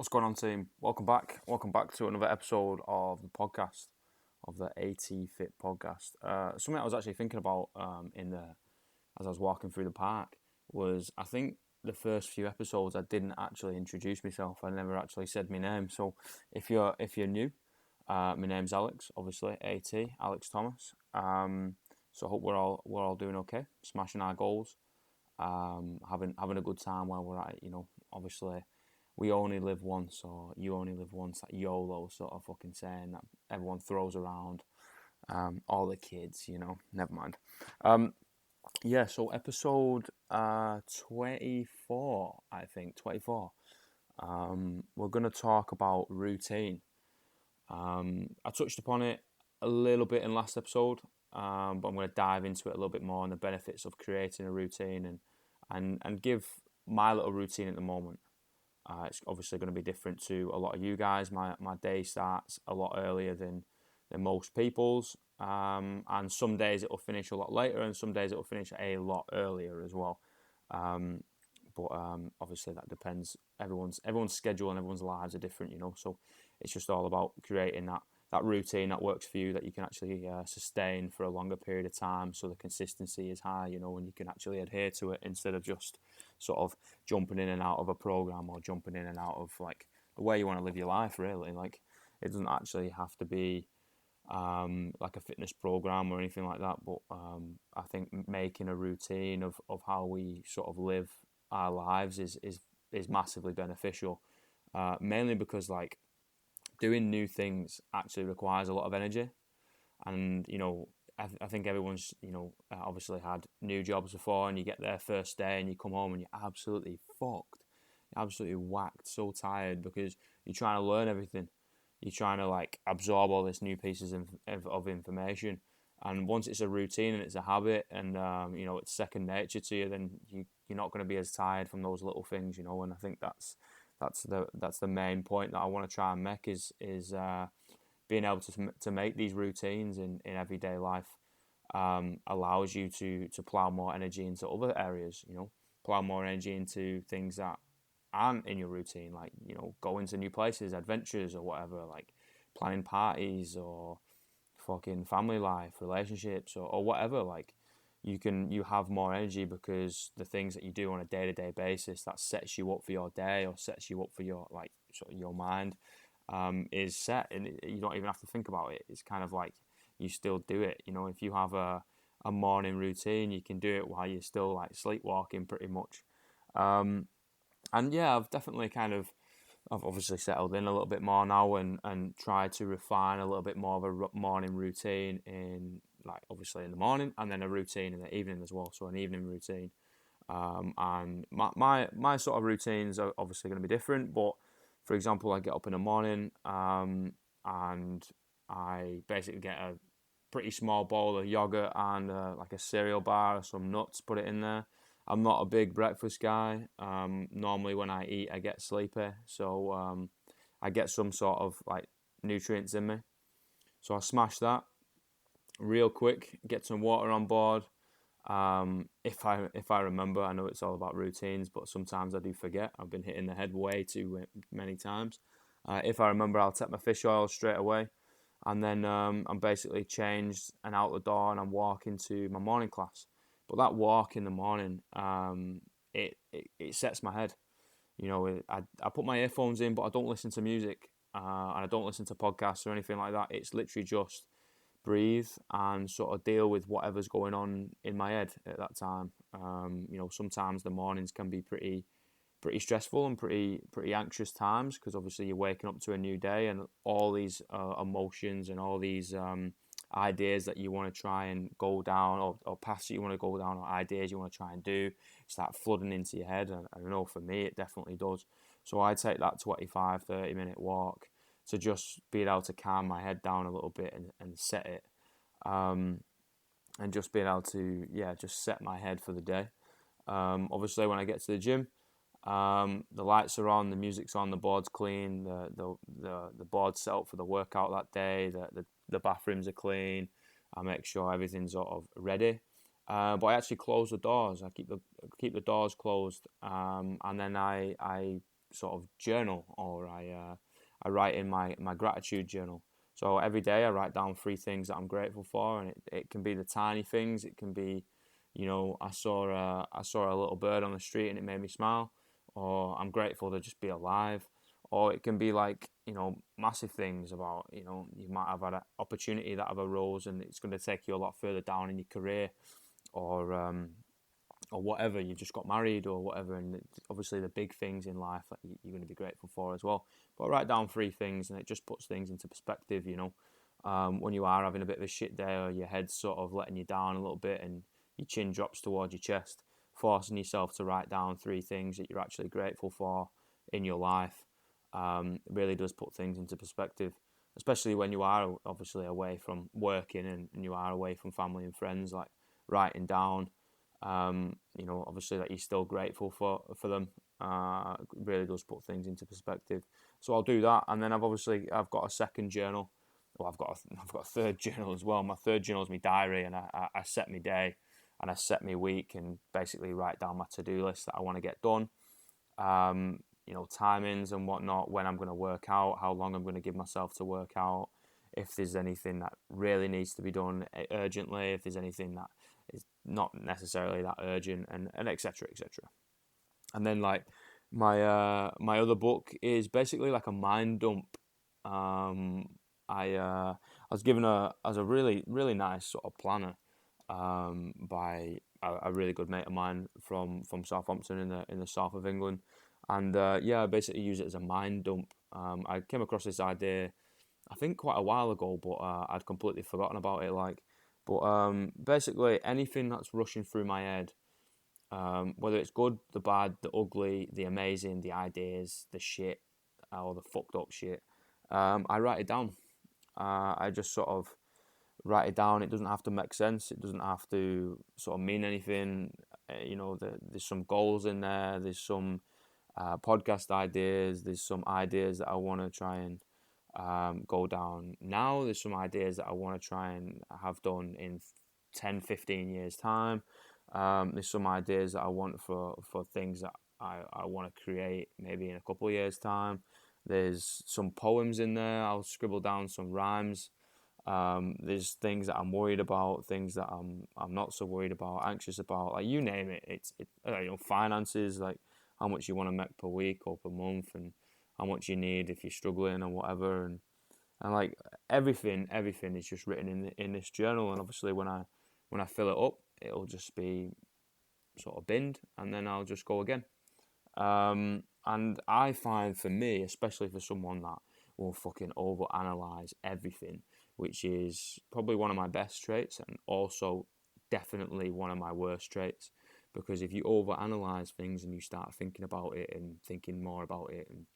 What's going on, team? Welcome back. Welcome back to another episode of the podcast, of the AT Fit podcast. Something I was actually thinking about as I was walking through the park was, I think the first few episodes I didn't actually introduce myself. I never actually said my name. So if you're new, my name's Alex. Obviously, AT Alex Thomas. So I hope we're all doing okay, smashing our goals, having a good time while we're at it. Obviously we only live once, or you only live once, that YOLO sort of fucking saying that everyone throws around, all the kids, never mind. So episode 24, I think, 24, we're going to talk about routine. I touched upon it a little bit in last episode, but I'm going to dive into it a little bit more on the benefits of creating a routine and give my little routine at the moment. It's obviously going to be different to a lot of you guys. My day starts a lot earlier than most people's, and some days it will finish a lot later, and some days it will finish a lot earlier as well. But obviously that depends. Everyone's schedule and everyone's lives are different, So it's just all about creating that routine that works for you, that you can actually sustain for a longer period of time, so the consistency is high, and you can actually adhere to it instead of just sort of jumping in and out of a program, or jumping in and out of like the way you want to live your life, really. Like, it doesn't actually have to be like a fitness program or anything like that, but I think making a routine of how we sort of live our lives is massively beneficial, mainly because, like, doing new things actually requires a lot of energy. And I think everyone's obviously had new jobs before, and you get there first day and you come home and you're absolutely fucked, you're absolutely whacked, so tired, because you're trying to learn everything. You're trying to, like, absorb all this new pieces of information, and once it's a routine and it's a habit, and it's second nature to you, then you're not going to be as tired from those little things, and I think that's the main point that I want to try and make, is being able to make these routines in everyday life allows you to plow more energy into other areas, plow more energy into things that aren't in your routine, like, going to new places, adventures or whatever, like planning parties, or fucking family life, relationships, or whatever. Like, you have more energy because the things that you do on a day-to-day basis that sets you up for your day, or sets you up for your, like, sort of your mind, is set, and you don't even have to think about it. It's kind of like you still do it. If you have a morning routine, you can do it while you're still, like, sleepwalking pretty much. And yeah, I've obviously settled in a little bit more now, and tried to refine a little bit more of a morning routine, in, like, obviously in the morning, and then a routine in the evening as well. So an evening routine. And my sort of routines are obviously going to be different, but for example, I get up in the morning, and I basically get a pretty small bowl of yogurt and like a cereal bar or some nuts, put it in there. I'm not a big breakfast guy. Normally when I eat, I get sleepy, so I get some sort of, like, nutrients in me. So I smash that real quick, get some water on board. If I remember, I know it's all about routines, but sometimes I do forget. I've been hitting the head way too many times. If I remember, I'll take my fish oil straight away, and then I'm basically changed and out the door, and I'm walking to my morning class. But that walk in the morning, it sets my head. I put my earphones in, but I don't listen to music, and I don't listen to podcasts or anything like that. It's literally just breathe and sort of deal with whatever's going on in my head at that time. Sometimes the mornings can be pretty stressful and pretty anxious times, because obviously you're waking up to a new day, and all these emotions and all these ideas that you want to try and go down, or paths that you want to go down, or ideas you want to try and do, start flooding into your head. And I know for me it definitely does. So I take that 25-30 minute walk to just be able to calm my head down a little bit, and set it, and just being able to, just set my head for the day. Obviously when I get to the gym, the lights are on, the music's on, the board's clean, the board's set up for the workout that day, the bathrooms are clean. I make sure everything's sort of ready. But I actually close the doors. I keep the doors closed, and then I sort of journal, or I write in my gratitude journal. So every day I write down 3 things that I'm grateful for, and it can be the tiny things. It can be, I saw a little bird on the street and it made me smile, or I'm grateful to just be alive, or it can be like, massive things about, you might have had an opportunity that have arose and it's going to take you a lot further down in your career, or whatever, you just got married or whatever, and obviously the big things in life that you're going to be grateful for as well. But write down 3 things and it just puts things into perspective, when you are having a bit of a shit day, or your head's sort of letting you down a little bit and your chin drops towards your chest, forcing yourself to write down 3 things that you're actually grateful for in your life, really does put things into perspective, especially when you are obviously away from working, and you are away from family and friends. Like writing down, obviously that you're still grateful for them, really does put things into perspective. So I'll do that, and then I've got a second journal. Well, I've got a third journal as well. My third journal is my diary, and I set my day and I set my week, and basically write down my to-do list that I want to get done. Timings and whatnot, when I'm going to work out, how long I'm going to give myself to work out, if there's anything that really needs to be done urgently, if there's anything that is not necessarily that urgent, and etc. etc. And then like my other book is basically like a mind dump. I was given as a really really nice sort of planner, by a really good mate of mine from Southampton in the south of England, and I basically use it as a mind dump. I came across this idea, I think, quite a while ago, but I'd completely forgotten about it. Basically anything that's rushing through my head, whether it's good, the bad, the ugly, the amazing, the ideas, the shit, or the fucked up shit, I write it down. I just sort of write it down. It doesn't have to make sense. It doesn't have to sort of mean anything. There's some goals in there. There's some podcast ideas. There's some ideas that I want to try and go down now. There's some ideas that I want to try and have done in 10, 15 years time. There's some ideas that I want for things that I want to create maybe in a couple of years time. There's some poems in there. I'll scribble down some rhymes. There's things that I'm worried about, things that I'm not so worried about, anxious about, like you name it. It's finances, like how much you want to make per week or per month, and how much you need if you're struggling or whatever, and like everything is just written in this journal. And obviously when I fill it up, it'll just be sort of binned, and then I'll just go again. And I find, for me, especially for someone that will fucking overanalyze everything, which is probably one of my best traits and also definitely one of my worst traits, because if you overanalyze things and you start thinking about it and thinking more about it and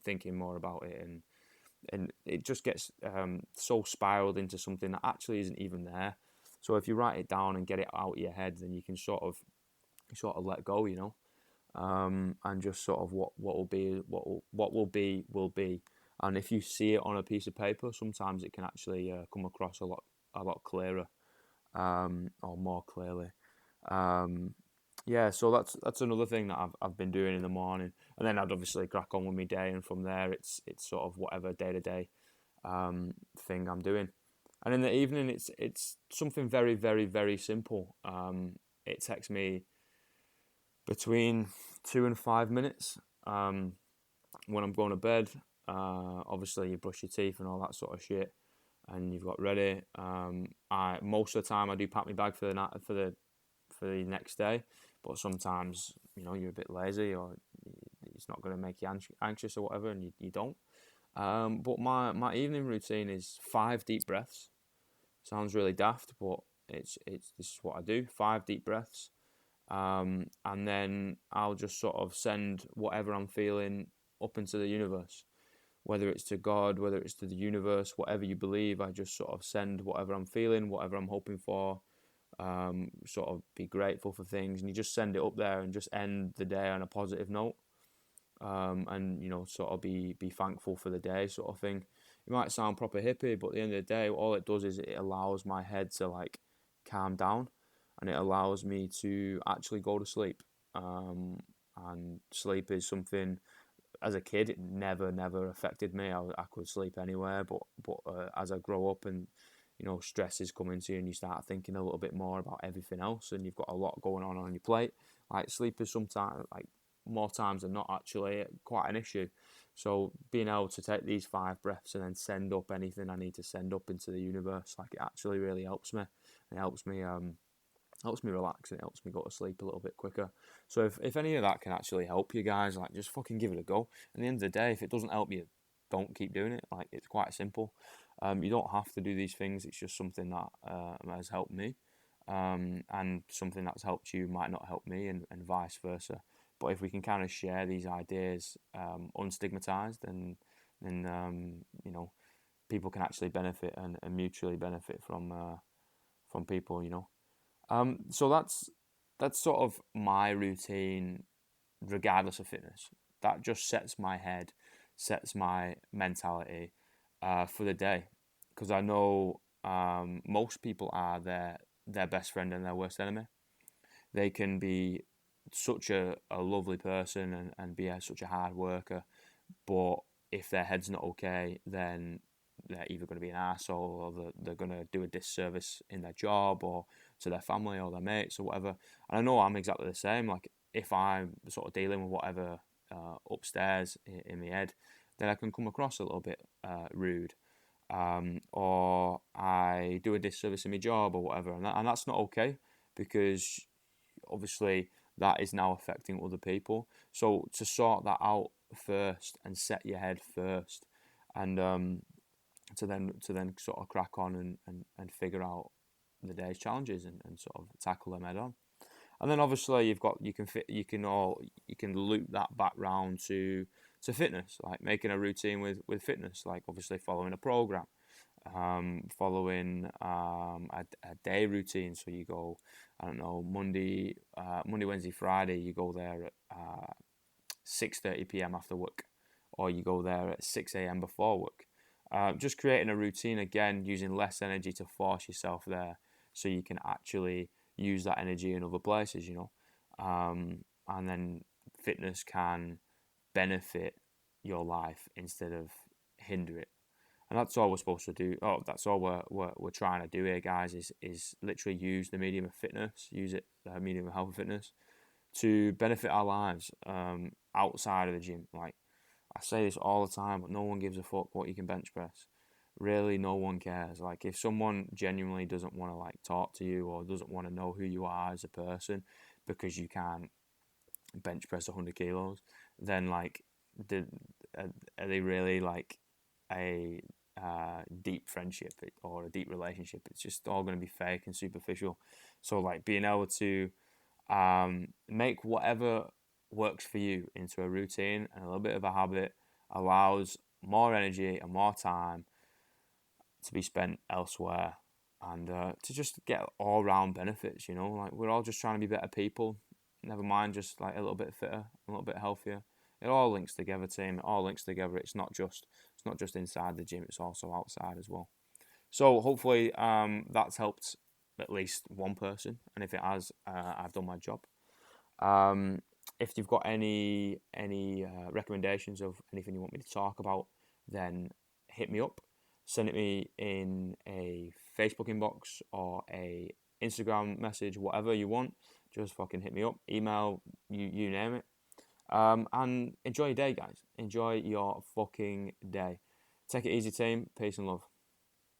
thinking more about it, and it just gets so spiraled into something that actually isn't even there. So if you write it down and get it out of your head, then you can sort of let go, and just sort of what will be will be. And if you see it on a piece of paper, sometimes it can actually come across a lot clearer, or more clearly. So that's another thing that I've been doing in the morning, and then I'd obviously crack on with my day, and from there it's sort of whatever day to day thing I'm doing. And in the evening, it's something very very very simple. It takes me between 2 and 5 minutes when I'm going to bed. Obviously, you brush your teeth and all that sort of shit, and you've got ready. I most of the time I do pack my bag for the night for the next day, but sometimes you're a bit lazy, or it's not going to make you anxious or whatever, and you don't. But my evening routine is 5 deep breaths. Sounds really daft, but it's this is what I do. 5 deep breaths. And then I'll just sort of send whatever I'm feeling up into the universe, whether it's to God, whether it's to the universe, whatever you believe. I just sort of send whatever I'm feeling, whatever I'm hoping for, sort of be grateful for things, and you just send it up there and just end the day on a positive note, and sort of be thankful for the day, sort of thing. It might sound proper hippie, but at the end of the day, all it does is it allows my head to like calm down, and it allows me to actually go to sleep. And sleep is something as a kid, it never affected me. I could sleep anywhere, but as I grow up and stresses come into you and you start thinking a little bit more about everything else, and you've got a lot going on your plate. Like sleep is sometimes, like more times than not, actually quite an issue. So being able to take these 5 breaths and then send up anything I need to send up into the universe, like it actually really helps me. It helps me relax, and it helps me go to sleep a little bit quicker. So if any of that can actually help you guys, like just fucking give it a go. At the end of the day, if it doesn't help you, don't keep doing it. Like it's quite simple. You don't have to do these things. It's just something that has helped me, and something that's helped you might not help me, and vice versa. But if we can kind of share these ideas unstigmatized, then people can actually benefit and mutually benefit from people. So that's sort of my routine, regardless of fitness. That just sets my head, sets my mentality for the day, because I know most people are their best friend and their worst enemy. They can be such a lovely person and be such a hard worker, but if their head's not okay, then they're either going to be an arsehole, or they're going to do a disservice in their job or to their family or their mates or whatever. And I know I'm exactly the same. Like if I'm sort of dealing with whatever upstairs in my head, then I can come across a little bit rude, or I do a disservice in my job or whatever, and that's not okay, because obviously that is now affecting other people. So to sort that out first and set your head first, and to then sort of crack on and figure out the day's challenges and sort of tackle them head on. And then obviously you can loop that back round to fitness, like making a routine with fitness, like obviously following a program, following a day routine. So you go, I don't know, Monday, Wednesday, Friday. You go there at 6:30 p.m. after work, or you go there at 6 a.m. before work. Just creating a routine again, using less energy to force yourself there, so you can actually use that energy in other places. And then fitness can benefit your life instead of hinder it. And that's all we're supposed to do. Oh, that's all we're trying to do here, guys. Is literally use the medium of fitness, use it, the medium of health and fitness, to benefit our lives outside of the gym. Like I say this all the time, but no one gives a fuck what you can bench press. Really, no one cares. Like if someone genuinely doesn't want to like talk to you, or doesn't want to know who you are as a person because you can't bench press 100 kilos, then like, are they really like a deep friendship or a deep relationship? It's just all going to be fake and superficial. So like being able to make whatever works for you into a routine and a little bit of a habit allows more energy and more time to be spent elsewhere, and to just get all round benefits. Like we're all just trying to be better people. Never mind just like a little bit fitter, a little bit healthier. It all links together, team. It all links together. It's not just inside the gym. It's also outside as well. So hopefully that's helped at least one person, and if it has, I've done my job. Um, if you've got any recommendations of anything you want me to talk about, then hit me up. Send it me in a Facebook inbox or a Instagram message, whatever you want. Just fucking hit me up. Email, you name it. And enjoy your day, guys. Enjoy your fucking day. Take it easy, team. Peace and love.